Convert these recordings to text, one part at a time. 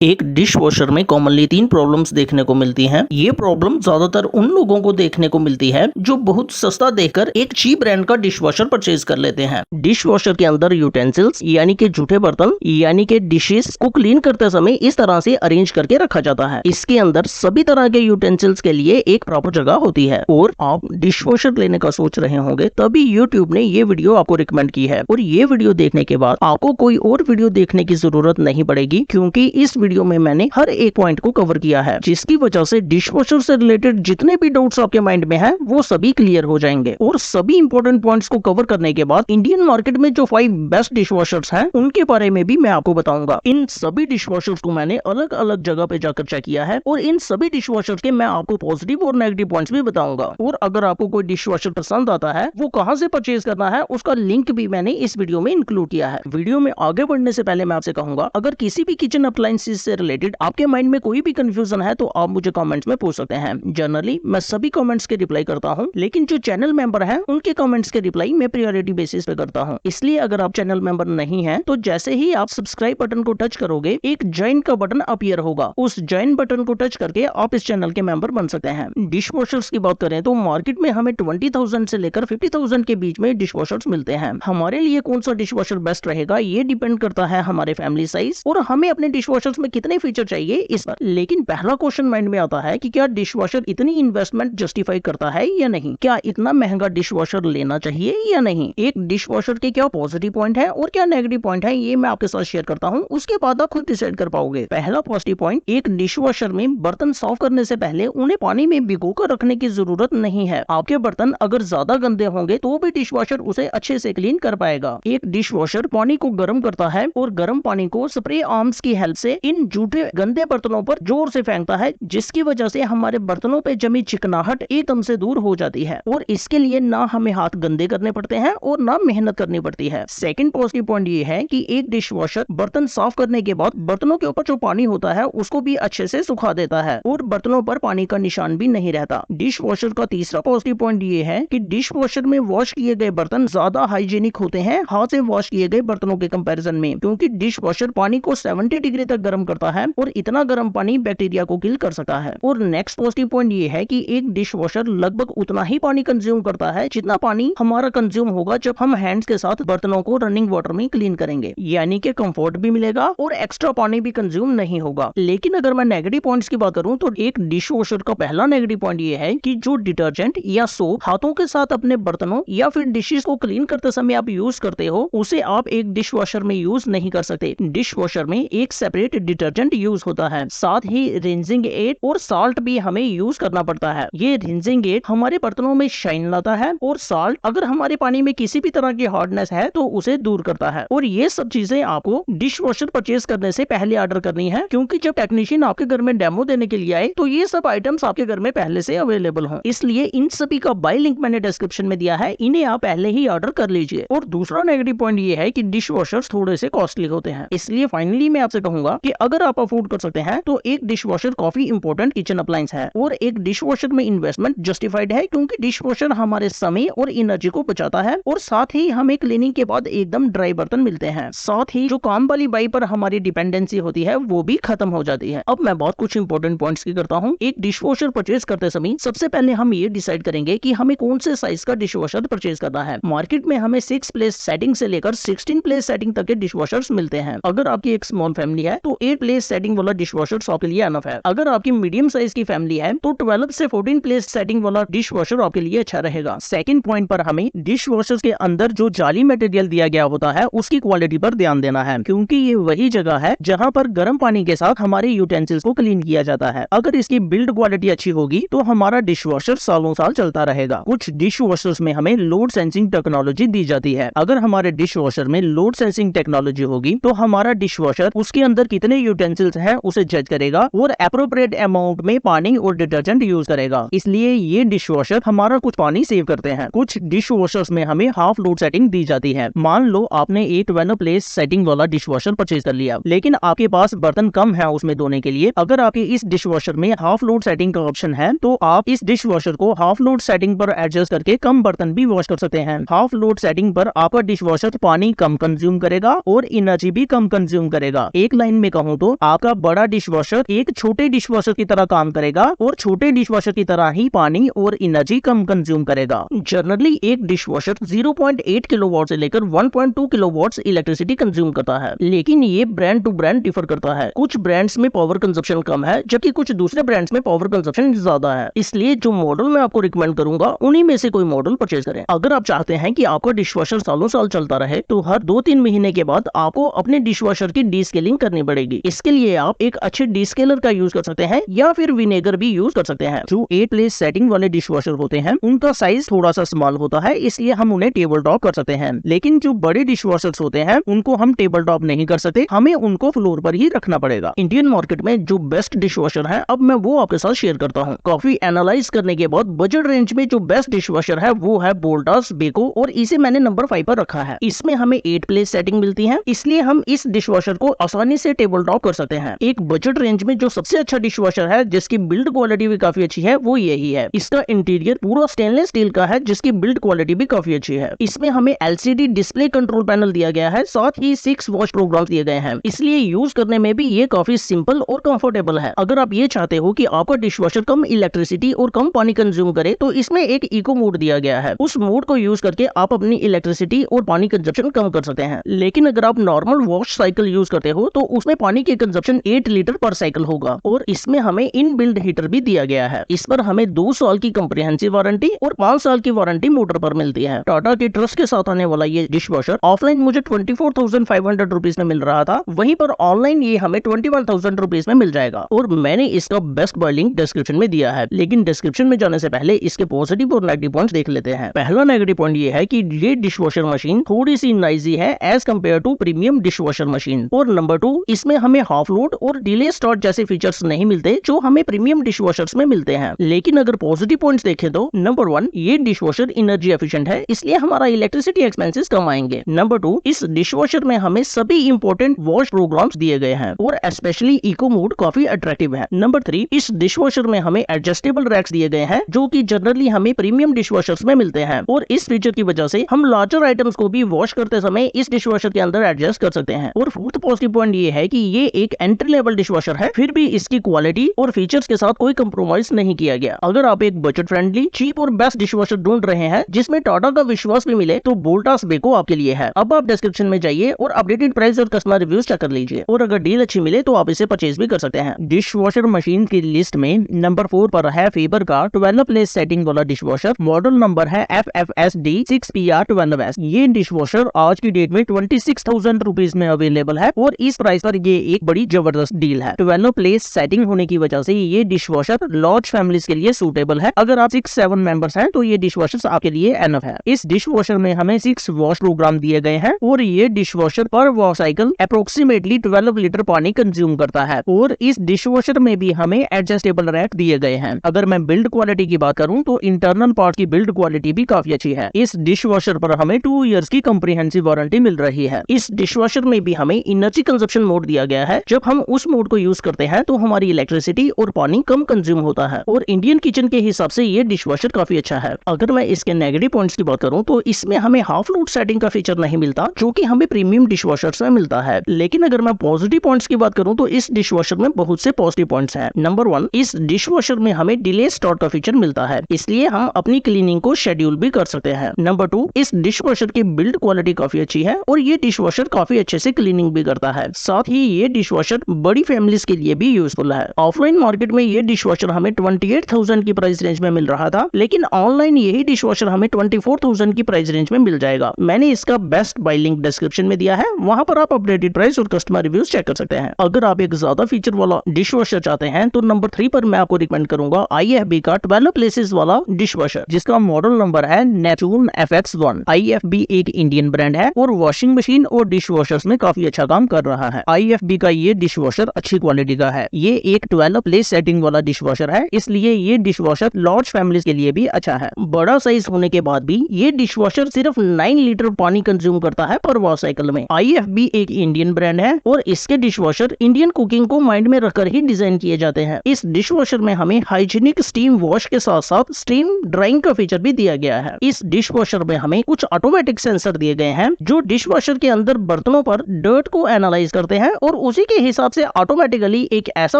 एक dish washer में commonly 3 problems देखने को मिलती हैं। ये प्रॉब्लम ज्यादातर उन लोगों को देखने को मिलती है जो बहुत सस्ता देखकर एक चीप ब्रांड का डिश वॉशर परचेज कर लेते हैं। डिश वॉशर के अंदर यूटेंसिल्स यानी कि जूठे बर्तन यानी कि डिशेस को क्लीन करते समय इस तरह से अरेंज करके रखा जाता है। इसके अंदर सभी तरह के यूटेंसिल्स के लिए एक प्रॉपर जगह होती है और आप डिश वॉशर लेने का सोच रहे होंगे तभी यूट्यूब ने ये वीडियो आपको रिकमेंड की है और ये वीडियो देखने के बाद आपको कोई और वीडियो देखने की जरूरत नहीं पड़ेगी, क्योंकि इस वीडियो में मैंने हर एक पॉइंट को कवर किया है, जिसकी वजह से डिश वॉशर से रिलेटेड जितने भी डाउट्स आपके माइंड में हैं वो सभी क्लियर हो जाएंगे। और सभी इंपॉर्टेंट पॉइंट्स को कवर करने के बाद इंडियन मार्केट में जो 5 बेस्ट डिश वॉशर्स हैं उनके बारे में भी मैं आपको बताऊंगा। इन सभी डिश वॉशर्स को मैंने अलग अलग जगह पे जाकर चेक किया है और इन सभी डिश वॉशर्स के मैं आपको पॉजिटिव और नेगेटिव पॉइंट्स भी बताऊंगा। और अगर आपको कोई डिश वॉशर पसंद आता है वो कहां से परचेज करना है उसका लिंक भी मैंने इस वीडियो में इंक्लूड किया है। वीडियो में आगे बढ़ने से पहले मैं आपसे कहूंगा, अगर किसी भी किचन अप्लायंसेस से रिलेटेड आपके माइंड में कोई भी कंफ्यूजन है तो आप मुझे कमेंट्स में पूछ सकते हैं। जनरली मैं सभी कमेंट्स के रिप्लाई करता हूं, लेकिन जो चैनल मेंबर हैं उनके कमेंट्स के रिप्लाई मैं प्रायोरिटी बेसिस पे करता हूं। इसलिए अगर आप चैनल मेंबर नहीं हैं तो जैसे ही आप सब्सक्राइब बटन को टच करोगे एक ज्वाइन का बटन अपीयर होगा, उस ज्वाइन बटन को टच करके आप इस चैनल के मेंबर बन सकते हैं। डिश वॉशर्स की बात करें तो मार्केट में हमें 20,000 से लेकर 50,000 के बीच में डिश वॉशर्स मिलते हैं। हमारे लिए कौन सा डिश वॉशर बेस्ट रहेगा ये डिपेंड करता है हमारे फैमिली साइज और हमें अपने डिश वॉशर्स में कितने फीचर चाहिए इस पर। लेकिन पहला क्वेश्चन माइंड में आता है कि क्या डिश वॉशर इतनी इन्वेस्टमेंट जस्टिफाई करता है या नहीं, क्या इतना महंगा डिश वॉशर लेना चाहिए या नहीं। एक डिश वॉशर के क्या पॉजिटिव पॉइंट है और क्या नेगेटिव पॉइंट है ये मैं आपके साथ शेयर करता हूँ, उसके बाद आप खुद डिसाइड कर पाओगे। पहला पॉजिटिव पॉइंट, एक डिश वॉशर में बर्तन साफ करने से पहले उन्हें पानी में भिगो कर रखने की जरूरत नहीं है। आपके बर्तन अगर ज्यादा गंदे होंगे तो भी डिश वॉशर उसे अच्छे से क्लीन कर पाएगा। एक डिश वॉशर पानी को गर्म करता है और गर्म पानी को स्प्रे आर्म्स की हेल्प से इन जूठे गंदे बर्तनों पर जोर से फेंकता है, जिसकी वजह से हमारे बर्तनों पे जमी चिकनाहट एकदम से दूर हो जाती है और इसके लिए ना हमें हाथ गंदे करने पड़ते हैं और ना मेहनत करनी पड़ती है। सेकंड पॉजिटिव पॉइंट ये है कि एक डिश वॉशर बर्तन साफ करने के बाद बर्तनों के ऊपर जो पानी होता है उसको भी अच्छे से सुखा देता है और बर्तनों पर पानी का निशान भी नहीं रहता। डिश वॉशर का तीसरा पॉजिटिव पॉइंट ये है कि डिश वॉशर में वॉश किए गए बर्तन ज्यादा हाइजीनिक होते हैं हाथ से वॉश किए गए बर्तनों के कंपैरिजन में, क्योंकि डिश वॉशर पानी को 70 डिग्री तक गर्म करता है और इतना गर्म पानी बैक्टीरिया को किल कर सकता है। और नेक्स्ट पॉजिटिव पॉइंट ये है कि एक डिश वॉशर लगभग उतना ही पानी कंज्यूम करता है जितना पानी हमारा कंज्यूम होगा जब हम हैंड्स के साथ बर्तनों को रनिंग वाटर में क्लीन करेंगे, यानी कि कंफर्ट भी मिलेगा और एक्स्ट्रा पानी भी कंज्यूम नहीं होगा। लेकिन अगर मैं नेगेटिव पॉइंट्स की बात करूं तो एक डिश वॉशर का पहला नेगेटिव पॉइंट ये है कि जो डिटर्जेंट या सोप हाथों के साथ अपने बर्तनों या फिर डिशेस को क्लीन करते समय आप यूज करते हो उसे आप एक डिश वॉशर में यूज नहीं कर सकते। डिश वॉशर में एक सेपरेट डिटर्जेंट यूज होता है, साथ ही रिंजिंग एड और साल्ट भी हमें यूज करना पड़ता है। ये रिंजिंग एड हमारे बर्तनों में शाइन लाता है और साल्ट अगर हमारे पानी में किसी भी तरह की हार्डनेस है तो उसे दूर करता है। और ये सब चीजें आपको डिश वॉशर परचेज करने से पहले ऑर्डर करनी है, क्योंकि जब टेक्नीशियन आपके घर में डेमो देने के लिए आए तो ये सब आइटम्स आपके घर में पहले से अवेलेबल हो। इसलिए इन सभी का बाय लिंक मैंने डिस्क्रिप्शन में दिया है, इन्हें आप पहले ही ऑर्डर कर लीजिए। और दूसरा नेगेटिव पॉइंट ये है कि डिश वॉशर्स थोड़े से कॉस्टली होते हैं। इसलिए फाइनली मैं आपसे कहूंगा कि अगर आप अफोर्ड कर सकते हैं तो एक डिश वॉशर काफी इंपॉर्टेंट किचन अप्लायंस है और एक डिश वॉशर में इन्वेस्टमेंट जस्टिफाइड है, क्योंकि डिश वॉशर हमारे समय और एनर्जी को बचाता है और साथ ही हमें क्लीनिंग के बाद एकदम ड्राई बर्तन मिलते हैं। साथ ही जो काम वाली बाई पर हमारी डिपेंडेंसी होती है वो भी खत्म हो जाती है। अब मैं बहुत कुछ इंपॉर्टेंट पॉइंट्स की करता हूँ। एक डिश वॉशर परचेज करते समय सबसे पहले हम ये डिसाइड करेंगे कि हमें कौन से साइज का डिश वॉशर परचेज करना है। मार्केट में हमें 6 प्लेस सेटिंग से लेकर 16 प्लेस सेटिंग तक के डिश वॉशर्स मिलते हैं। अगर आपकी एक स्मॉल फैमिली है तो 8 प्लेस सेटिंग वाला डिश वॉशर आपके लिए एनफ है। अगर आपकी मीडियम साइज की फैमिली है तो 12 से 14 प्लेस सेटिंग वाला डिश वॉशर आपके लिए अच्छा रहेगा। सेकंड पॉइंट पर हमें डिश वॉशर के अंदर जो जाली मटेरियल दिया गया होता है उसकी क्वालिटी पर ध्यान देना है, क्योंकि ये वही जगह है जहां पर गर्म पानी के साथ हमारे यूटेंसिल्स को क्लीन किया जाता है। अगर इसकी बिल्ड क्वालिटी अच्छी होगी तो हमारा डिश वॉशर सालों साल चलता रहेगा। कुछ डिश वॉशर्स में हमें लोड सेंसिंग टेक्नोलॉजी दी जाती है। अगर हमारे डिश वॉशर में लोड सेंसिंग टेक्नोलॉजी होगी तो हमारा डिश वॉशर उसके अंदर कितने यूटेंसिल्स हैं उसे जज करेगा और एप्रोप्रिएट अमाउंट में पानी और डिटर्जेंट यूज करेगा। इसलिए ये डिश वॉशर हमारा कुछ पानी सेव करते हैं। कुछ डिश वॉशर्स में हमें हाफ लोड सेटिंग दी जाती है। मान लो आपने एक 12 प्लेस सेटिंग वाला डिश वॉशर परचेज कर लिया, लेकिन आपके पास बर्तन कम है उसमें धोने के लिए। अगर आपके इस डिश वॉशर में हाफ लोड सेटिंग का ऑप्शन है तो आप इस डिश वॉशर को हाफ लोड सेटिंग पर एडजस्ट करके कम बर्तन भी वॉश कर सकते हैं। हाफ लोड सेटिंग पर आपका डिश वॉशर पानी कम कंज्यूम करेगा और एनर्जी भी कम कंज्यूम करेगा। एक लाइन में कहूं कहूँ तो आपका बड़ा डिश वॉशर एक छोटे डिश वॉशर की तरह काम करेगा और छोटे डिश वॉशर की तरह ही पानी और एनर्जी कम कंज्यूम करेगा। जनरली एक डिश वॉशर 0.8 किलोवाट से लेकर 1.2 किलोवाट इलेक्ट्रिसिटी कंज्यूम करता है, लेकिन ये ब्रांड टू ब्रांड डिफर करता है। कुछ ब्रांड्स में पावर कंजप्शन कम है जबकि कुछ दूसरे ब्रांड्स में पावर कंजप्शन ज्यादा है। इसलिए जो मॉडल मैं आपको रिकमेंड करूंगा उन्हीं में से कोई मॉडल परचेज करें। अगर आप चाहते हैं कि आपका डिश वॉशर सालों साल चलता रहे तो हर 2-3 महीने के बाद आपको अपने डिश वॉशर की डीस्केलिंग करनी पड़ेगी। इसके लिए आप एक अच्छे डीस्केलर का यूज कर सकते हैं या फिर विनेगर भी यूज कर सकते हैं। जो 8 प्लेस सेटिंग वाले डिश वॉशर होते हैं उनका साइज थोड़ा सा स्मॉल होता है, इसलिए हम उन्हें टेबल टॉप कर सकते हैं। लेकिन जो बड़े डिश वॉशर्स होते हैं उनको हम टेबल टॉप नहीं कर सकते, हमें उनको फ्लोर पर ही रखना पड़ेगा। इंडियन मार्केट में जो बेस्ट डिश वॉशर है अब मैं वो आपके साथ शेयर करता हूँ। काफी एनालाइज करने के बाद बजट रेंज में जो बेस्ट डिश वॉशर है वो है वोल्टास बेको और इसे मैंने नंबर 5 पर रखा है। इसमें हमें 8 प्लेस सेटिंग मिलती है, इसलिए हम इस डिश वॉशर को आसानी से टेबल टॉप कर सकते हैं। एक बजट रेंज में जो सबसे अच्छा डिश वॉशर है जिसकी बिल्ड क्वालिटी भी काफी अच्छी है वो यही है। इसका इंटीरियर पूरा स्टेनलेस स्टील का है जिसकी बिल्ड क्वालिटी भी काफी अच्छी है। इसमें हमें LCD डिस्प्ले कंट्रोल पैनल दिया गया है, साथ ही 6 वॉश प्रोग्राम दिए गए हैं, इसलिए यूज करने में भी ये काफी सिंपल और कंफर्टेबल है। अगर आप ये चाहते हो कि आपका डिश वॉशर कम इलेक्ट्रिसिटी और कम पानी कंज्यूम करे तो इसमें एक इको मोड दिया गया है। उस मोड को यूज करके आप अपनी इलेक्ट्रिसिटी और पानी कंजप्शन कम कर सकते हैं। लेकिन अगर आप नॉर्मल वॉश साइकिल यूज करते हो तो उसमें पानी की कंजप्शन 8 लीटर पर साइकिल होगा और इसमें हमें इन बिल्ड हीटर भी दिया गया है। इस पर हमें 2 साल की कंप्रिहेंसिव वारंटी और 5 साल की वारंटी मोटर पर मिलती है। टाटा के ट्रस्ट के साथ आने वाला ये डिश वॉशर ऑफलाइन मुझे 24,500 रुपीज में मिल रहा था, वहीं पर ऑनलाइन ये हमें 21,000 रुपीज में मिल जाएगा और मैंने इसका बेस्ट बाय लिंक डिस्क्रिप्शन में दिया है। लेकिन डिस्क्रिप्शन में जाने से पहले इसके पॉजिटिव और नेगेटिव पॉइंट्स देख लेते हैं। पहला नेगेटिव पॉइंट ये है कि ये डिश वॉशर मशीन थोड़ी सी नॉइजी है as compared to premium dish washer machine. और नंबर 2, इसमें हमें हाफ लोड और डिले स्टार्ट जैसे फीचर्स नहीं मिलते जो हमें प्रीमियम डिश वॉशर्स में मिलते हैं। लेकिन अगर पॉजिटिव पॉइंट्स देखें तो नंबर 1, ये डिश वॉशर एनर्जी एफिशिएंट है, इसलिए हमारा इलेक्ट्रिसिटी एक्सपेंसेस कम आएंगे। नंबर 2, इस डिश वॉशर में हमें सभी इंपॉर्टेंट वॉश प्रोग्राम्स दिए गए हैं और स्पेशली इको मोड काफी अट्रैक्टिव है। नंबर 3, इस डिश वॉशर में हमें एडजस्टेबल रैक्स दिए गए हैं जो कि जनरली हमें प्रीमियम डिश वॉशर्स में मिलते हैं और इस फीचर की वजह से हम लार्जर आइटम्स को भी वॉश करते समय इस डिश वॉशर के अंदर एडजस्ट कर सकते हैं। और फोर्थ पॉजिटिव पॉइंट ये है कि ये एक एंट्री लेवल डिश वॉशर है, फिर भी इसकी क्वालिटी और फीचर्स के साथ कोई कंप्रोमाइज नहीं किया गया। अगर आप एक बजट फ्रेंडली, चीप और बेस्ट डिश वॉशर ढूंढ रहे हैं जिसमें टाटा का विश्वास भी मिले तो वोल्टास बेको आपके लिए है। अब आप डिस्क्रिप्शन में जाइए और अपडेटेड प्राइस और कस्टमर रिव्यूज चेक कर लीजिए और अगर डील अच्छी मिले तो आप इसे परचेज भी कर सकते हैं। डिश वॉशर मशीन की लिस्ट में नंबर 4 पर है फेबर का 12 प्लेस सेटिंग वाला डिश वॉशर। मॉडल नंबर है FFSD 6PR12S। ये डिश वॉशर आज की डेट में 26,000 रुपीज में अवेलेबल है और इस प्राइस पर ये एक बड़ी जबरदस्त डील है। 12 प्लेस सेटिंग होने की वजह से ये डिश वॉशर लार्ज फैमिलीज के लिए सूटेबल है। अगर आप 6-7 मेंबर्स हैं तो ये डिश वॉशर आपके लिए एनफ है। इस डिश वॉशर में हमें 6 वॉश प्रोग्राम दिए गए हैं और ये डिश वॉशर पर वॉश साइकिल अप्रोक्सीमेटली 12 लीटर पानी कंज्यूम करता है और इस डिश वॉशर में भी हमें एडजस्टेबल रैक दिए गए हैं। अगर मैं बिल्ड क्वालिटी की बात करूं तो इंटरनल पार्ट की बिल्ड क्वालिटी भी काफी अच्छी है। इस डिश वॉशर पर हमें 2 इयर्स की कंप्रिहेंसिव वारंटी मिल रही है। इस डिश वॉशर में भी हमें एनर्जी कंजप्शन मोड दिया गया है। जब हम उस मोड को यूज करते हैं तो हमारी इलेक्ट्रिसिटी और पानी कम कंज्यूम होता है और इंडियन किचन के हिसाब से ये डिश वॉशर काफी अच्छा है। अगर मैं इसके नेगेटिव पॉइंट्स की बात करूं तो इसमें हमें हाफ लोड सेटिंग का फीचर नहीं मिलता जो कि हमें प्रीमियम डिश वॉशर्स में मिलता है। लेकिन अगर मैं पॉजिटिव पॉइंट्स की बात करूं तो इस डिश वॉशर में बहुत से पॉजिटिव पॉइंट्स हैं। नंबर 1, इस डिश वॉशर में हमें डिले स्टार्ट का फीचर मिलता है, इसलिए हम अपनी क्लीनिंग को शेड्यूल भी कर सकते हैं। नंबर 2, इस डिश वॉशर की बिल्ड क्वालिटी काफी अच्छी है और ये डिश वॉशर काफी अच्छे से क्लीनिंग भी करता है। साथ ही ये डिश वॉशर बड़ी फैमिलीज के लिए भी यूजफुल है। ऑफलाइन मार्केट में ये डिश वॉशर हमें 28,000 की प्राइस रेंज में मिल रहा था, लेकिन ऑनलाइन यही डिश वॉशर हमें 24,000 की प्राइस रेंज में मिल जाएगा। मैंने इसका बेस्ट बाय लिंक डिस्क्रिप्शन में दिया है, वहां पर आप अपडेटेड प्राइस और कस्टमर रिव्यूज चेक कर सकते हैं। अगर आप एक ज्यादा फीचर वाला डिश वॉशर चाहते हैं तो नंबर 3 पर मैं आपको रिकमेंड करूंगा IFB का 12 प्लेसेस वाला डिश वॉशर जिसका मॉडल नंबर है नेपच्यून FX1। IFB एक इंडियन ब्रांड है और वॉशिंग मशीन और डिश वॉशर्स में काफी अच्छा काम कर रहा है। IFB का ये डिश वॉशर अच्छी क्वालिटी का है। ये एक 12 प्लेस सेटिंग वाला डिश वॉशर है, इसलिए ये डिश वॉशर लार्ज फैमिलीज के लिए भी अच्छा है। बड़ा साइज होने के बाद भी ये डिश वॉशर सिर्फ 9 लीटर पानी कंज्यूम करता है पर वॉश साइकिल में। IFB एक इंडियन ब्रांड है और इसके डिश वॉशर इंडियन कुकिंग को माइंड में रखकर ही डिजाइन किए जाते हैं। इस डिश वॉशर में हमें हाइजीनिक स्टीम वॉश के साथ साथ स्टीम ड्राइंग का फीचर भी दिया गया है। इस डिश वॉशर में हमें कुछ ऑटोमेटिक सेंसर दिए गए हैं जो डिश वॉशर के अंदर बर्तनों पर डर्ट को एनालाइज करते हैं और और उसी के हिसाब से ऑटोमेटिकली एक ऐसा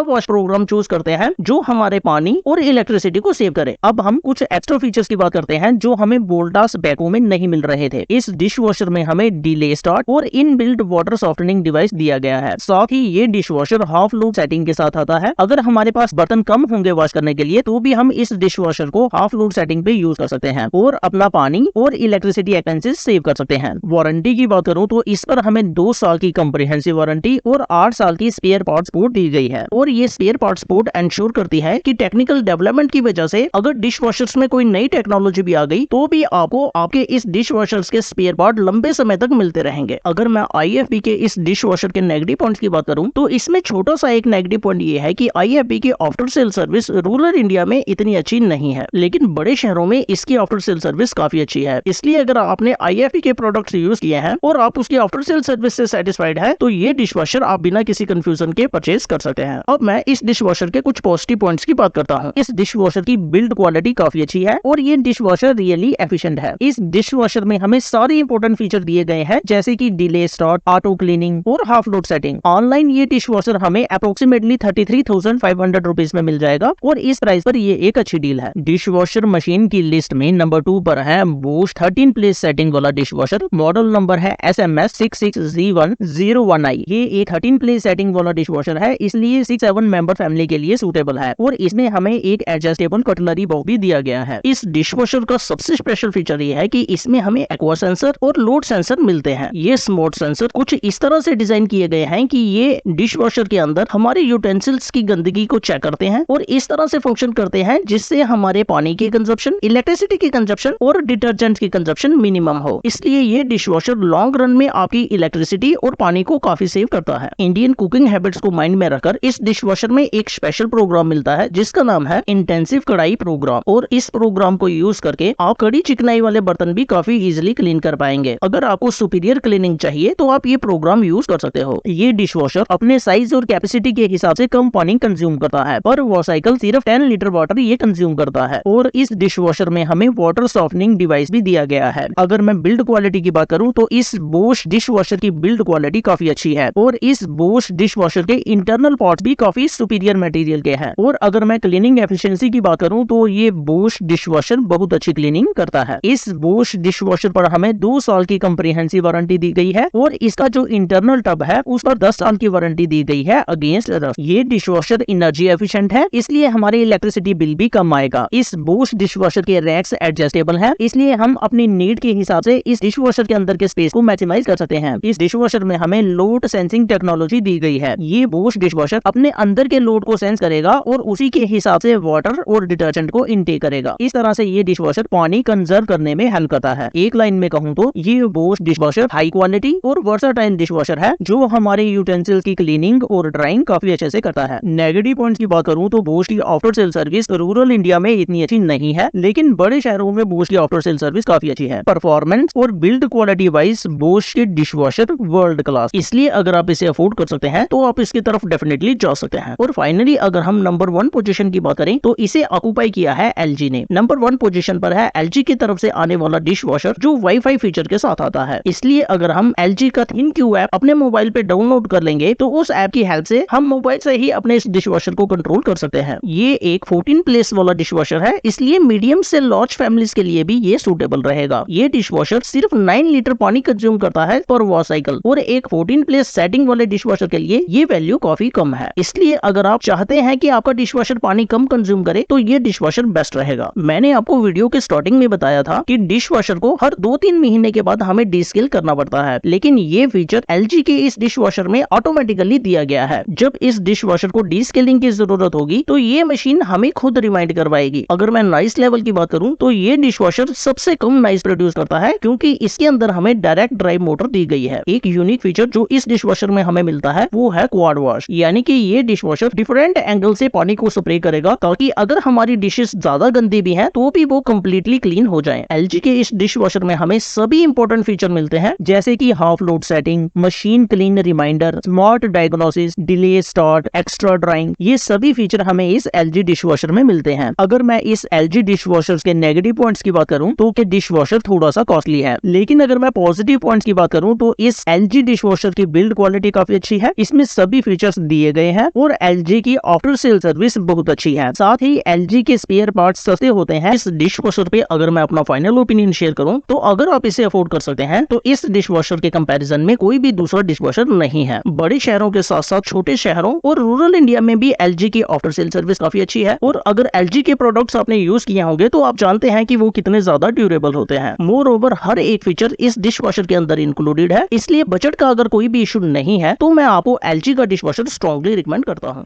वॉश प्रोग्राम चूज करते हैं जो हमारे पानी और इलेक्ट्रिसिटी को सेव करे। अब हम कुछ एक्स्ट्रा फीचर्स की बात करते हैं जो हमें वोल्टास बैको में नहीं मिल रहे थे। इस डिश वॉशर में हमें डिले स्टार्ट और इनबिल्ट वाटर सॉफ्टनिंग डिवाइस दिया गया है। साथ ही ये dish washer half loop setting के साथ आता है। अगर हमारे पास बर्तन कम होंगे वॉश करने के लिए तो भी हम इस डिश वॉशर को हाफ लूप सेटिंग पे यूज कर सकते हैं और अपना पानी और इलेक्ट्रिसिटी एक्सपेंसेस सेव कर सकते हैं। वारंटी की बात करूं तो इस पर हमें 2 साल की कम्प्रिहेंसिव वारंटी और 8 साल की स्पेयर पार्ट सपोर्ट दी गई है। और ये स्पेयर पार्ट सपोर्ट इंश्योर करती है कि टेक्निकल डेवलपमेंट की वजह से अगर डिश वॉशर्स में कोई नई टेक्नोलॉजी भी आ गई तो भी आपको आपके इस डिश वॉशर्स के स्पेयर पार्ट लंबे समय तक मिलते रहेंगे। अगर मैं IFB के इस डिश वॉशर के नेगेटिव पॉइंट्स की बात करूं तो इसमें छोटा सा एक नेगेटिव पॉइंट ये है कि IFB की after sale service rural India में इतनी अच्छी नहीं है, लेकिन बड़े शहरों में इसकी आफ्टर सेल सर्विस काफी अच्छी है। इसलिए अगर आपने IFB के प्रोडक्ट्स यूज किए हैं और आप उसकी आफ्टर सेल सर्विस से सेटिस्फाइड है तो ये डिश वॉशर आप बिना किसी कंफ्यूजन के परचेज कर सकते हैं। अब मैं इस डिश वॉशर के कुछ पॉजिटिव पॉइंट्स की बात करता हूँ। इस डिश वॉशर की बिल्ड क्वालिटी काफी अच्छी है और ये डिश वॉशर रियली एफिशिएंट है। इस डिश वॉशर में हमें सारे इंपोर्टेंट फीचर दिए गए हैं जैसे कि डिले स्टार्ट, ऑटो क्लीनिंग और हाफ लोड सेटिंग। ऑनलाइन ये डिश वॉशर हमें अप्रोक्सीमेटली 33,500 रुपीज में मिल जाएगा और इस प्राइस पर ये एक अच्छी डील है। डिश वॉशर मशीन की लिस्ट में नंबर 2 पर है बोश 13 प्लेस सेटिंग वाला डिश वॉशर। मॉडल नंबर है SMS 66Z101i। ये एक 13 प्लेस सेटिंग वाला डिश वॉशर है, इसलिए 6-7 मेंबर फैमिली के लिए सूटेबल है और इसमें हमें एक एडजस्टेबल कटलरी बॉक्स भी दिया गया है। इस डिश वॉशर का सबसे स्पेशल फीचर ये है कि इसमें हमें एक्वा सेंसर और लोड सेंसर मिलते हैं। ये स्मार्ट सेंसर कुछ इस तरह से डिजाइन किए गए हैं कि ये डिश वॉशर के अंदर हमारे यूटेंसिल्स की गंदगी को चेक करते हैं और इस तरह से फंक्शन करते हैं जिससे हमारे पानी की कंजप्शन, इलेक्ट्रिसिटी की कंजप्शन और डिटर्जेंट की कंजप्शन मिनिमम हो। इसलिए ये डिश वॉशर लॉन्ग रन में आपकी इलेक्ट्रिसिटी और पानी को काफी सेव करता है। इंडियन कुकिंग हैबिट्स को माइंड में रखकर इस डिश वॉशर में एक स्पेशल प्रोग्राम मिलता है जिसका नाम है इंटेंसिव कढ़ाई प्रोग्राम और इस प्रोग्राम को यूज करके आप कड़ी चिकनाई वाले बर्तन भी काफी इजीली क्लीन कर पाएंगे। अगर आपको सुपीरियर क्लीनिंग चाहिए तो आप ये प्रोग्राम यूज कर सकते हो। ये डिश वॉशर अपने साइज और कैपेसिटी के हिसाब से कम पानी कंज्यूम करता है, पर वो साइकिल सिर्फ 10 लीटर वाटर ये कंज्यूम करता है और इस डिश वॉशर में हमें वाटर सॉफ्टनिंग डिवाइस भी दिया गया है। अगर मैं बिल्ड क्वालिटी की बात करूं तो इस बोश डिश वॉशर की बिल्ड क्वालिटी काफी अच्छी है और इस बोश डिश वॉशर के इंटरनल पार्ट्स भी काफी सुपीरियर मटेरियल के हैं। और अगर मैं क्लीनिंग एफिशिएंसी की बात करूं तो ये बोश डिश वॉशर बहुत अच्छी क्लीनिंग करता है। इस बोश डिश वॉशर पर हमें 2 साल की कम्प्रिहेंसिव वारंटी दी गई है और इसका जो इंटरनल टब है उस पर 10 साल की वारंटी दी गई है अगेंस्ट रस्ट। ये डिश वॉशर एनर्जी एफिशिएंट है, इसलिए हमारे इलेक्ट्रिसिटी बिल भी कम आएगा। इस बोश डिश वॉशर के रैक्स एडजस्टेबल है, इसलिए हम अपनी नीड के हिसाब से इस डिश वॉशर के अंदर के स्पेस को मैक्सिमाइज कर सकते हैं। इस डिश वॉशर में हमें लोड सेंसिंग टेक्नोलॉजी दी गई है। ये बोश डिश वॉशर अपने अंदर के लोड को सेंस करेगा और उसी के हिसाब से वाटर और डिटर्जेंट को इनटेक करेगा। इस तरह से ये डिश वॉशर पानी कंजर्व करने में हेल्प करता है। एक लाइन में कहूँ तो ये बोश डिश वॉशर हाई क्वालिटी और वर्सटाइल डिश वॉशर है जो हमारे यूटेंसिल्स की क्लीनिंग और ड्राइंग काफी अच्छे से करता है। नेगेटिव पॉइंट्स की बात करूँ तो बोश की after sale service rural India में इतनी अच्छी नहीं है, लेकिन बड़े शहरों में बोश की आफ्टर सेल सर्विस काफी अच्छी है। परफॉर्मेंस और बिल्ड क्वालिटी वाइज बोश के डिश वॉशर वर्ल्ड क्लास, इसलिए अगर आप इसे अफोर्ड कर सकते हैं तो आप इसकी तरफ डेफिनेटली जा सकते हैं। और फाइनली अगर हम नंबर 1 पोजीशन की बात करें तो इसे ऑक्यूपाई किया है LG ने। नंबर 1 पोजीशन पर है LG की तरफ से आने वाला डिश वॉशर जो वाईफाई फीचर के साथ आता है। इसलिए अगर हम LG का ThinQ ऐप अपने मोबाइल पे डाउनलोड कर लेंगे तो उस ऐप की हेल्प से हम मोबाइल से ही अपने इस डिश वॉशर को कंट्रोल कर सकते हैं। ये एक 14 प्लेस वाला डिश वॉशर है, इसलिए मीडियम से लार्ज फैमिलीज के लिए भी ये सूटेबल रहेगा। ये डिश वॉशर सिर्फ 9 लीटर पानी कंज्यूम करता है पर वॉश साइकिल और एक 14 प्लेस सेटिंग वाले डिश वॉशर के लिए ये वैल्यू काफी कम है। इसलिए अगर आप चाहते हैं कि आपका डिश वॉशर पानी कम कंज्यूम करे तो ये डिश वॉशर बेस्ट रहेगा। मैंने आपको वीडियो के स्टार्टिंग में बताया था कि डिश वॉशर को हर 2-3 महीने के बाद हमें डीस्केल करना पड़ता है, लेकिन ये फीचर LG के इस डिश वॉशर में ऑटोमेटिकली दिया गया है। जब इस डिश वॉशर को डीस्केलिंग की जरूरत होगी तो ये मशीन हमें खुद रिमाइंड करवाएगी। अगर मैं नॉइस लेवल की बात करूं तो ये डिश वॉशर सबसे कम नॉइस प्रोड्यूस करता है क्योंकि इसके अंदर हमें डायरेक्ट ड्राइव मोटर दी गई है। एक यूनिक फीचर जो इस डिश वॉशर में हमें मिलता है वो है क्वाड वॉश, यानी कि ये डिश वॉशर डिफरेंट एंगल से पानी को स्प्रे करेगा ताकि अगर हमारी डिशेस ज्यादा गंदी भी हैं तो भी वो कंप्लीटली क्लीन हो जाएं। LG के इस डिश वॉशर में हमें सभी इंपॉर्टेंट फीचर मिलते हैं जैसे कि half load setting, machine clean reminder, smart diagnosis, delay start, extra drying, ये सभी फीचर हमें इस LG डिश वॉशर में मिलते हैं। अगर मैं इस LG डिश वॉशर के नेगेटिव पॉइंट्स की बात करूं तो डिश वॉशर थोड़ा सा कॉस्टली है, लेकिन अगर मैं पॉजिटिव पॉइंट्स की बात करूं तो इस LG डिश वॉशर की बिल्ड क्वालिटी काफी काफी अच्छी है, इसमें सभी फीचर्स दिए गए हैं और LG की आफ्टर सेल सर्विस बहुत अच्छी है। साथ ही LG के स्पेयर पार्ट्स सस्ते होते हैं। इस डिश वॉशर पे अगर मैं अपना फाइनल ओपिनियन शेयर करूं तो अगर आप इसे अफोर्ड कर सकते हैं तो इस डिश वॉशर के कंपैरिजन में कोई भी दूसरा डिश वॉशर नहीं है। बड़े शहरों के साथ साथ छोटे शहरों और रूरल इंडिया में भी LG की आफ्टर सेल सर्विस काफी अच्छी है और अगर LG के प्रोडक्ट्स आपने यूज किए होंगे तो आप जानते हैं कि वो कितने ज्यादा ड्यूरेबल होते हैं। मोर ओवर हर एक फीचर इस डिश वॉशर के अंदर इंक्लूडेड है, इसलिए बजट का अगर कोई भी इशू नहीं है तो मैं आपको LG का डिश वॉशर स्ट्रॉन्गली रिकमेंड करता हूँ।